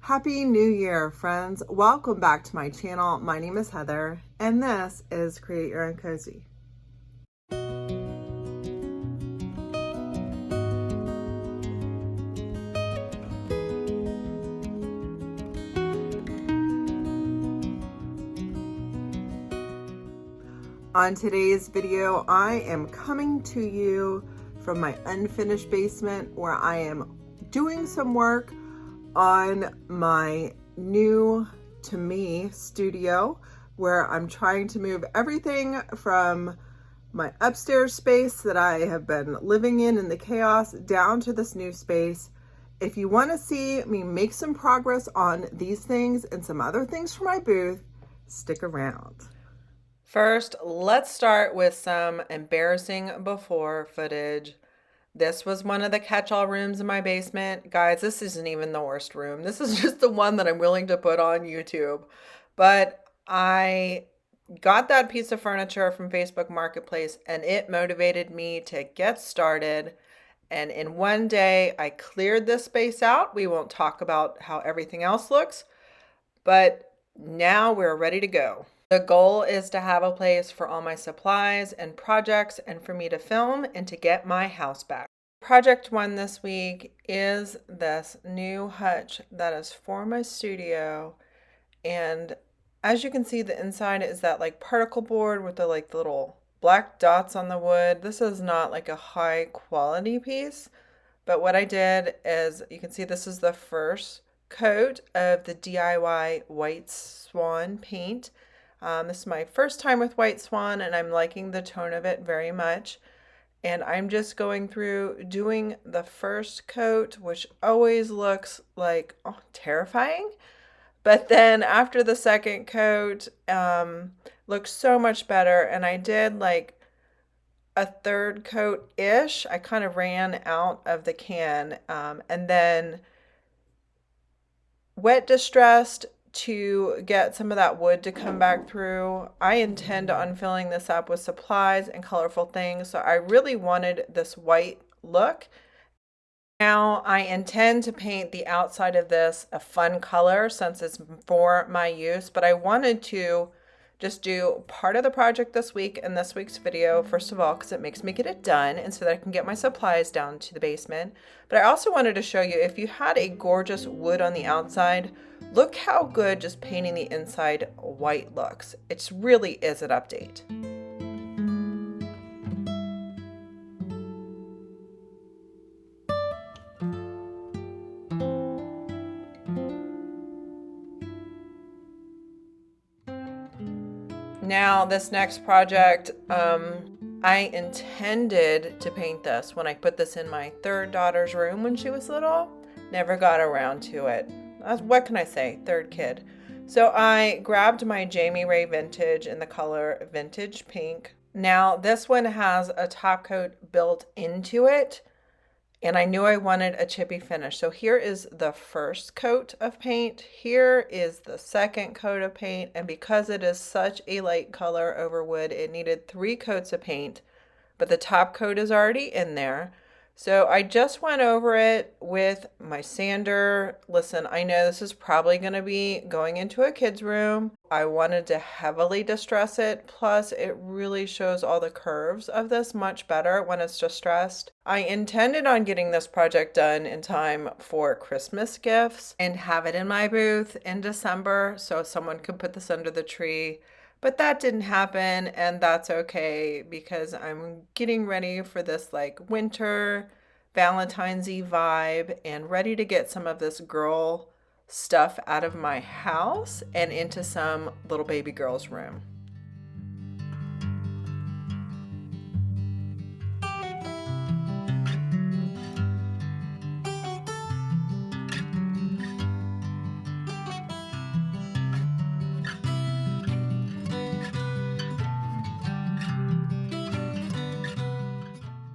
Happy New Year, friends. Welcome back to my channel. My name is Heather, and this is Create Your Own Cozy. On today's video, I am coming to you from my unfinished basement where I am doing some work on my new, to me, studio, where I'm trying to move everything from my upstairs space that I have been living in the chaos down to this new space. If you want to see me make some progress on these things and some other things for my booth, stick around. First, let's start with some embarrassing before footage. This was one of the catch-all rooms in my basement. Guys, this isn't even the worst room. This is just the one that I'm willing to put on YouTube. But I got that piece of furniture from Facebook Marketplace and it motivated me to get started. And in one day, I cleared this space out. We won't talk about how everything else looks, but now we're ready to go. The goal is to have a place for all my supplies and projects and for me to film and to get my house back. Project one this week is this new hutch that is for my studio. And as you can see, the inside is that like particle board with the like little black dots on the wood. This is not like a high quality piece, but what I did is, you can see this is the first coat of the DIY White Swan paint. This is my first time with White Swan and I'm liking the tone of it very much. And I'm just going through doing the first coat, which always looks like terrifying. But then after the second coat, looks so much better. And I did like a third coat-ish. I kind of ran out of the can and then wet distressed to get some of that wood to come back through. I intend on filling this up with supplies and colorful things, so I really wanted this white look. Now I intend to paint the outside of this a fun color since it's for my use, but I wanted to just do part of the project this week in this week's video, first of all, because it makes me get it done and so that I can get my supplies down to the basement. But I also wanted to show you, if you had a gorgeous wood on the outside, look how good just painting the inside white looks. It really is an update. Now this next project, I intended to paint this when I put this in my third daughter's room when she was little. Never got around to it. What can I say? Third kid. So I grabbed my Jamie Ray Vintage in the color Vintage Pink. Now this one has a top coat built into it, and I knew I wanted a chippy finish. So here is the first coat of paint. Here is the second coat of paint. And because it is such a light color over wood, it needed 3 coats of paint, but the top coat is already in there. So I just went over it with my sander. Listen, I know this is probably going to be going into a kid's room. I wanted to heavily distress it. Plus, it really shows all the curves of this much better when it's distressed. I intended on getting this project done in time for Christmas gifts and have it in my booth in December so someone could put this under the tree. But that didn't happen, and that's okay because I'm getting ready for this like winter Valentine's-y vibe and ready to get some of this girl stuff out of my house and into some little baby girl's room.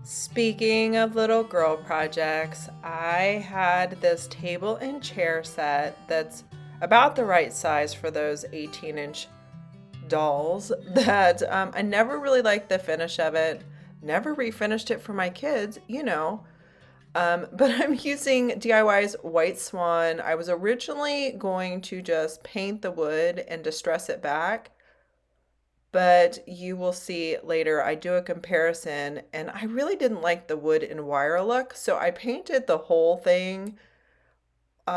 Speaking of little girl projects, I had this table and chair set that's about the right size for those 18-inch dolls that I never really liked the finish of it, never refinished it for my kids, you know. But I'm using DIY's White Swan. I was originally going to just paint the wood and distress it back, but you will see later I do a comparison and I really didn't like the wood and wire look, so I painted the whole thing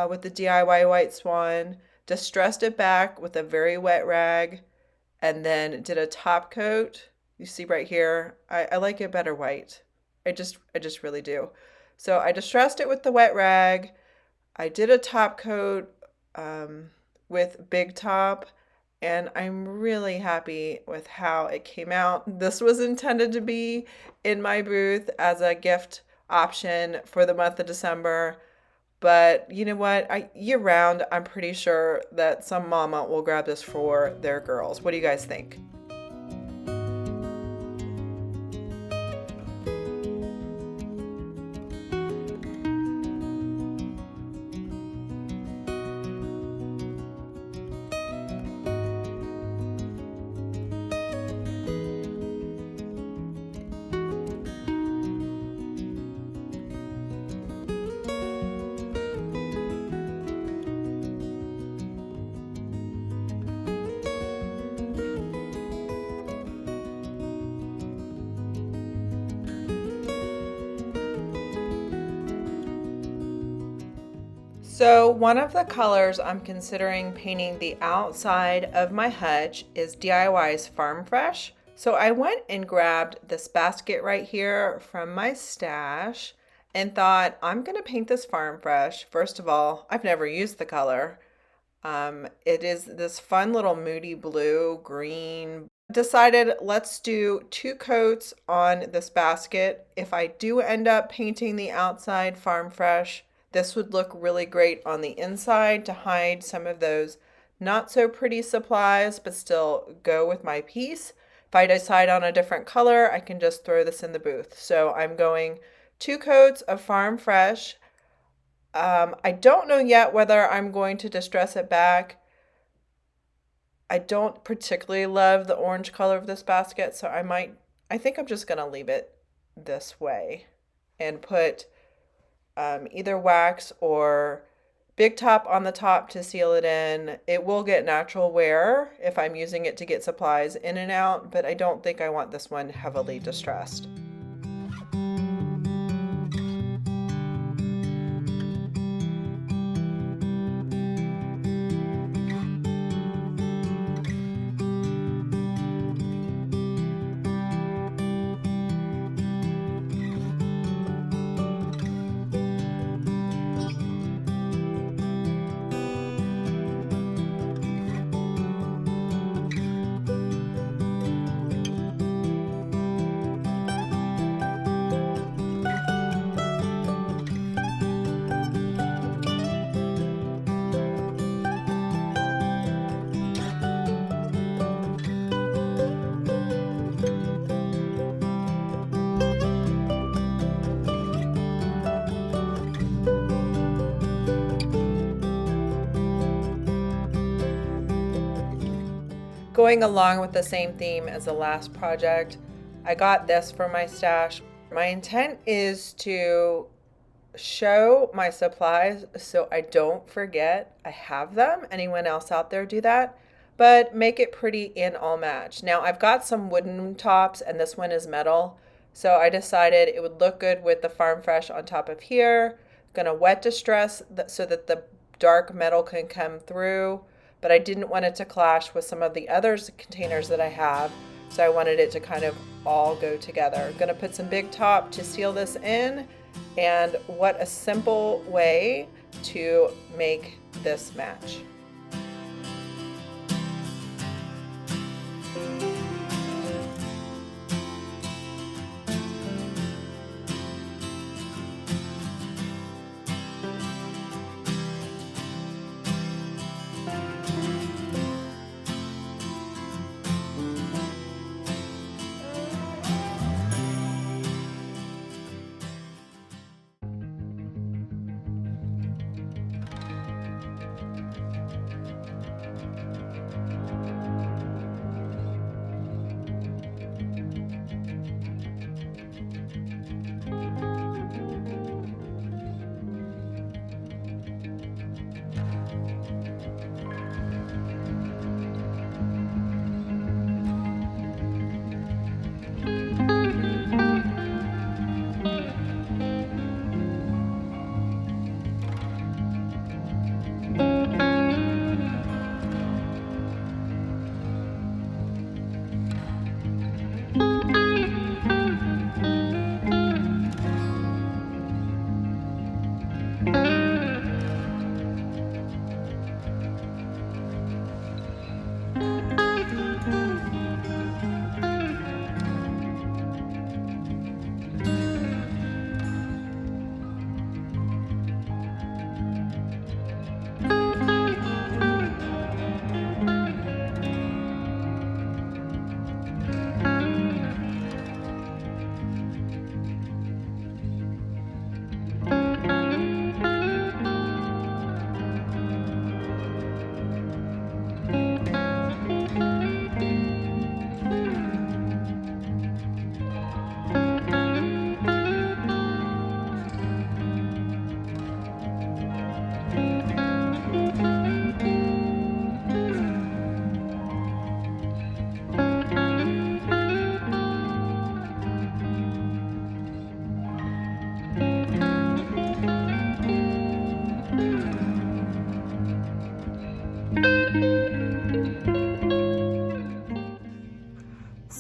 with the DIY White Swan, distressed it back with a very wet rag, and then did a top coat. You see right here, I like it better white. I just really do. So I distressed it with the wet rag. I did a top coat um, with Big Top, and I'm really happy with how it came out. This was intended to be in my booth as a gift option for the month of December. But you know what? Year round, I'm pretty sure that some mama will grab this for their girls. What do you guys think? So one of the colors I'm considering painting the outside of my hutch is DIY's Farm Fresh. So I went and grabbed this basket right here from my stash and thought I'm gonna paint this Farm Fresh. First of all, I've never used the color. It is this fun little moody blue, green. Decided let's do 2 coats on this basket. If I do end up painting the outside Farm Fresh, this would look really great on the inside to hide some of those not so pretty supplies, but still go with my piece. If I decide on a different color, I can just throw this in the booth. So I'm going 2 coats of Farm Fresh. I don't know yet whether I'm going to distress it back. I don't particularly love the orange color of this basket, so I think I'm just gonna leave it this way and put either wax or Big Top on the top to seal it in. It will get natural wear if I'm using it to get supplies in and out, but I don't think I want this one heavily distressed. Going along with the same theme as the last project, I got this from my stash. My intent is to show my supplies so I don't forget I have them. Anyone else out there do that? But make it pretty and all match. Now I've got some wooden tops and this one is metal. So I decided it would look good with the Farm Fresh on top of here. Gonna wet distress so that the dark metal can come through, but I didn't want it to clash with some of the other containers that I have. So I wanted it to kind of all go together. Gonna put some Big Top to seal this in, and what a simple way to make this match.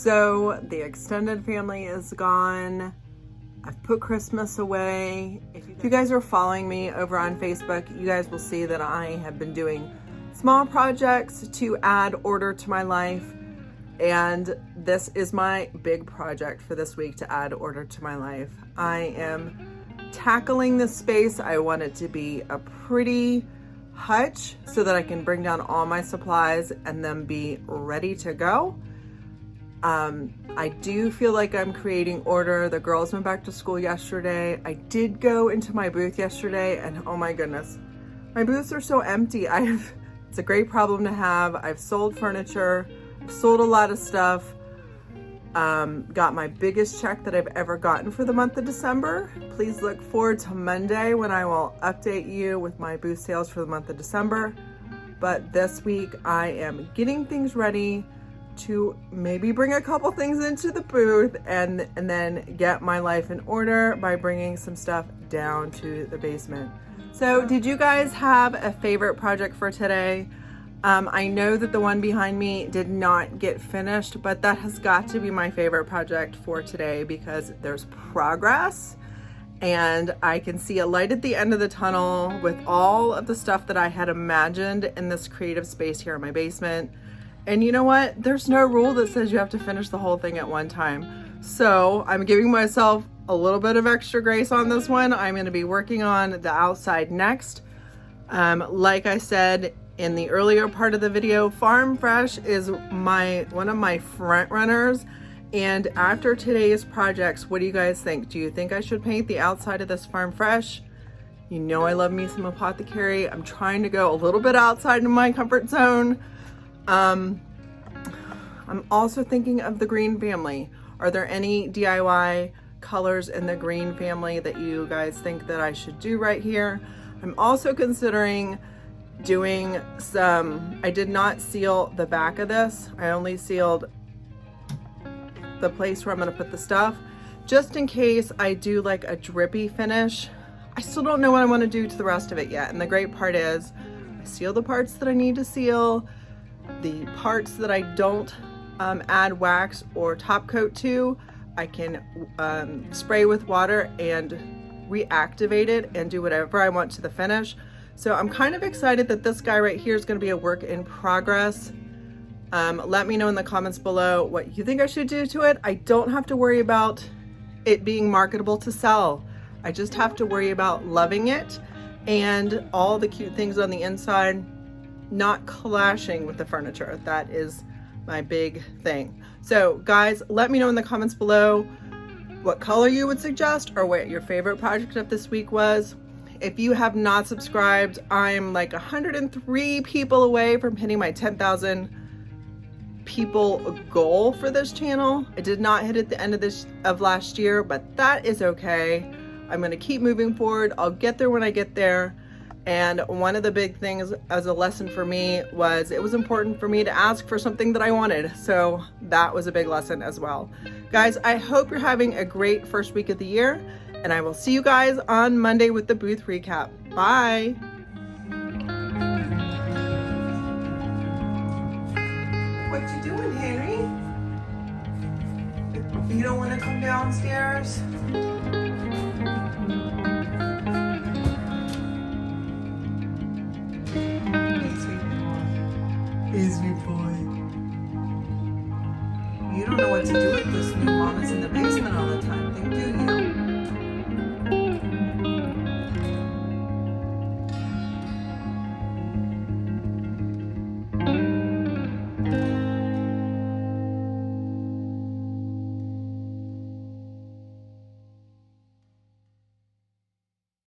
So the extended family is gone. I've put Christmas away. If you guys are following me over on Facebook, you guys will see that I have been doing small projects to add order to my life. And this is my big project for this week, to add order to my life. I am tackling this space. I want it to be a pretty hutch so that I can bring down all my supplies and then be ready to go. I do feel like I'm creating order. The girls went back to school yesterday. I did go into my booth yesterday and oh my goodness, my booths are so empty. It's a great problem to have. I've sold furniture, I've sold a lot of stuff. Got my biggest check that I've ever gotten for the month of December. Please look forward to Monday when I will update you with my booth sales for the month of December. But this week I am getting things ready to maybe bring a couple things into the booth and then get my life in order by bringing some stuff down to the basement. So did you guys have a favorite project for today? I know that the one behind me did not get finished, but that has got to be my favorite project for today because there's progress and I can see a light at the end of the tunnel with all of the stuff that I had imagined in this creative space here in my basement. And you know what? There's no rule that says you have to finish the whole thing at one time. So I'm giving myself a little bit of extra grace on this one. I'm going to be working on the outside next. Like I said in the earlier part of the video, Farm Fresh is one of my front runners. And after today's projects, what do you guys think? Do you think I should paint the outside of this Farm Fresh? You know I love me some Apothecary. I'm trying to go a little bit outside of my comfort zone. I'm also thinking of the green family. Are there any DIY colors in the green family that you guys think that I should do right here? I'm also considering doing I did not seal the back of this. I only sealed the place where I'm going to put the stuff, just in case I do like a drippy finish. I still don't know what I want to do to the rest of it yet. And the great part is I seal the parts that I need to seal. The parts that I don't add wax or top coat to, I can spray with water and reactivate it and do whatever I want to the finish. So I'm kind of excited that this guy right here is going to be a work in progress. Let me know in the comments below what you think I should do to it. I don't have to worry about it being marketable to sell. I just have to worry about loving it and all the cute things on the inside not clashing with the furniture. That is my big thing. So guys, let me know in the comments below what color you would suggest or what your favorite project of this week was. If you have not subscribed, I'm like 103 people away from hitting my 10,000 people goal for this channel. I did not hit it at the end of last year, but that is okay. I'm going to keep moving forward. I'll get there when I get there. And one of the big things as a lesson for me was it was important for me to ask for something that I wanted. So that was a big lesson as well. Guys, I hope you're having a great first week of the year, and I will see you guys on Monday with the booth recap. Bye. What you doing, Henry? You don't want to come downstairs? Easy boy. You don't know what to do